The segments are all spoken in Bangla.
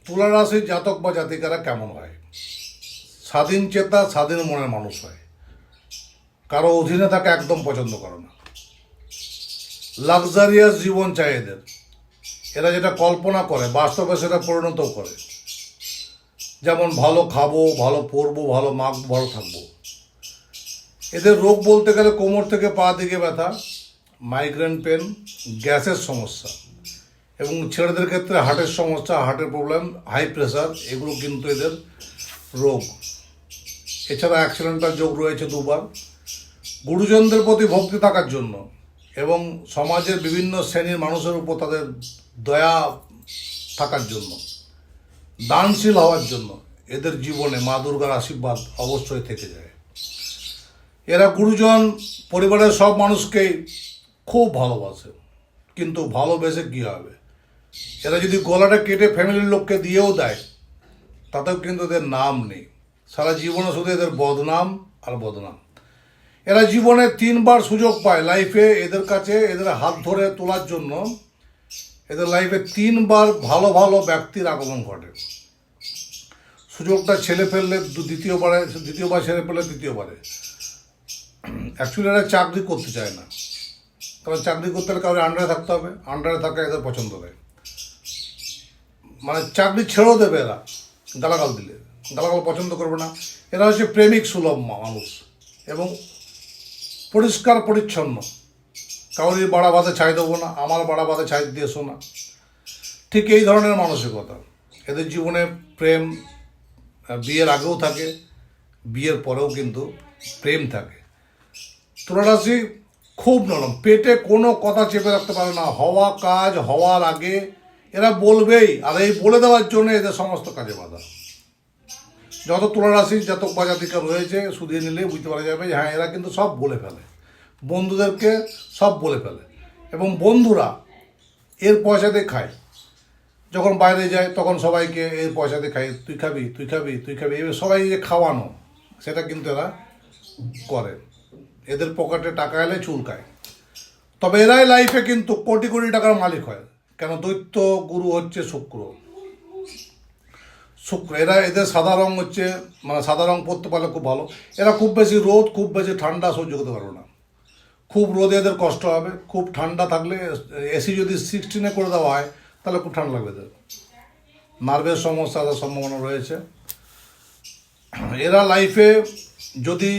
তুলা রাশির জাতক বা জাতিকারা কেমন হয়? স্বাধীন চেতা, স্বাধীন মনের মানুষ হয়। কারো অধীনে থাকা একদম পছন্দ করে না। লাক্সারিয়াস জীবন চাই এদের। এরা যেটা কল্পনা করে বাস্তবে সেটা পরিণত করে। যেমন ভালো খাবো, ভালো পরবো, ভালো মাখবো, ভালো থাকবো। এদের রোগ বলতে গেলে কোমর থেকে পা দিকে ব্যথা, মাইগ্রেন পেন, গ্যাসের সমস্যা, এবং ছেলেদের ক্ষেত্রে হার্টের সমস্যা, হার্টের প্রবলেম, হাই প্রেশার, এগুলো কিন্তু এদের রোগ। এছাড়া অ্যাক্সিডেন্টাল যোগ রয়েছে 2বার। গুরুজনদের প্রতি ভক্তি থাকার জন্য এবং সমাজের বিভিন্ন শ্রেণীর মানুষের উপর তাদের দয়া থাকার জন্য, দানশীল হওয়ার জন্য এদের জীবনে মা দুর্গার আশীর্বাদ অবশ্যই থেকে যায়। এরা গুরুজন পরিবারের সব মানুষকেই খুব ভালোবাসে, কিন্তু ভালোবেসে কী হবে? এরা যদি গলাটা কেটে ফ্যামিলির লোককে দিয়েও দেয় তাতেও কিন্তু এদের নাম নেই। সারা জীবনে শুধু এদের বদনাম আর বদনাম। এরা জীবনে 3বার সুযোগ পায় লাইফে। এদের কাছে এদের হাত ধরে তোলার জন্য এদের লাইফে 3বার ভালো ভালো ব্যক্তির আগমন ঘটে। সুযোগটা ছেলে ফেললে দ্বিতীয়বার ছেলে ফেললে দ্বিতীয়বারে। অ্যাকচুয়ালি এরা চাকরি করতে চায় না, কারণ চাকরি করতে হলে কারোর আন্ডারে থাকতে হবে। আন্ডারে থাকা এদের পছন্দ দেয়, মানে চাকরি ছেড়েও দেবে এরা গালাগাল দিলে। গালাগাল পছন্দ করবে না। এরা হচ্ছে প্রেমিক সুলভ মানুষ এবং পরিষ্কার পরিচ্ছন্ন। কাউরির বাড়া ভাতে ছাই দেবো না, আমার বাড়া ভাতে ছাই দিয়ে শোনা, ঠিক এই ধরনের মানসিকতা এদের জীবনে। প্রেম বিয়ের আগেও থাকে, বিয়ের পরেও কিন্তু প্রেম থাকে। তুলা রাশি খুব নরম, পেটে কোনো কথা চেপে রাখতে পারে না। হওয়া কাজ হওয়ার আগে এরা বলবেই, আর এই বলে দেওয়ার জন্য এদের সমস্ত কাজে বাধা। যত তুলা রাশির জাতক বা জাতিকা রয়েছে শুধিয়ে নিলে বুঝতে পারা যাবে যে হ্যাঁ, এরা কিন্তু সব বলে ফেলে, বন্ধুদেরকে সব বলে ফেলে। এবং বন্ধুরা এর পয়সাতে খায়। যখন বাইরে যায় তখন সবাইকে এর পয়সাতে খায়, তুই খাবি, তুই খাবি, তুই খাবি, এবার সবাই যে খাওয়ানো সেটা কিন্তু এরা করে। এদের পকেটে টাকা এলে চুলকায়। তবে এরাই লাইফে কিন্তু কোটি কোটি টাকার মালিক হয়। কেন? দৈত্য গুরু হচ্ছে শুক্র। এদের সাদা রং হচ্ছে, মানে সাদা রং পরতে পারলে খুব ভালো। এরা খুব বেশি রোদ, খুব বেশি ঠান্ডা সহ্য করতে পারবে না। খুব রোদে এদের কষ্ট হবে। খুব ঠান্ডা থাকলে এসি যদি 16-এ করে দেওয়া হয় তাহলে খুব ঠান্ডা লাগবে এদের। নার্ভের সমস্যা আসার সম্ভাবনা রয়েছে। এরা লাইফে যদি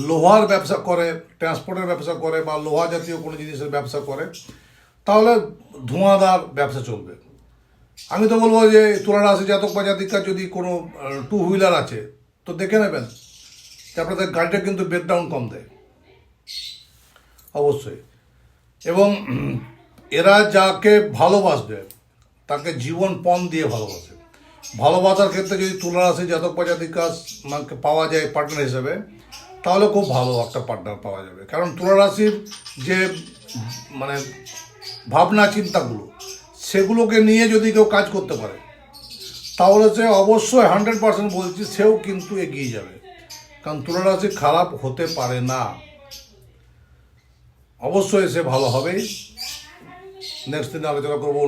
লোহার ব্যবসা করে, ট্রান্সপোর্টের ব্যবসা করে, বা লোহা জাতীয় কোনো জিনিসের ব্যবসা করে, তাহলে ধোঁয়াদার ব্যবসা চলবে। আমি তো বলবো যে তুলা রাশি জাতক বা জাতিকার যদি কোনো 2 হুইলার আছে তো দেখে নেবেন যে আপনাদের গাড়িটা কিন্তু ব্রেকডাউন কম দেয় অবশ্যই। এবং এরা যাকে ভালোবাসবে তাকে জীবনপণ দিয়ে ভালোবাসে। ভালোবাসার ক্ষেত্রে যদি তুলা রাশি জাতক বা জাতিকা পাওয়া যায় পার্টনার হিসেবে, তাহলে খুব ভালো একটা পার্টনার পাওয়া যাবে। কারণ তুলা রাশির যে মানে ভাবনা চিন্তাগুলো, সেগুলোকে নিয়ে যদি কেউ কাজ করতে পারে তাহলে সে অবশ্যই 100% বলছি সেও কিন্তু এগিয়ে যাবে। কারণ তুলা রাশি খারাপ হতে পারে না, অবশ্যই সে ভালো হবেই। নেক্সট দিনে আলোচনা করবো।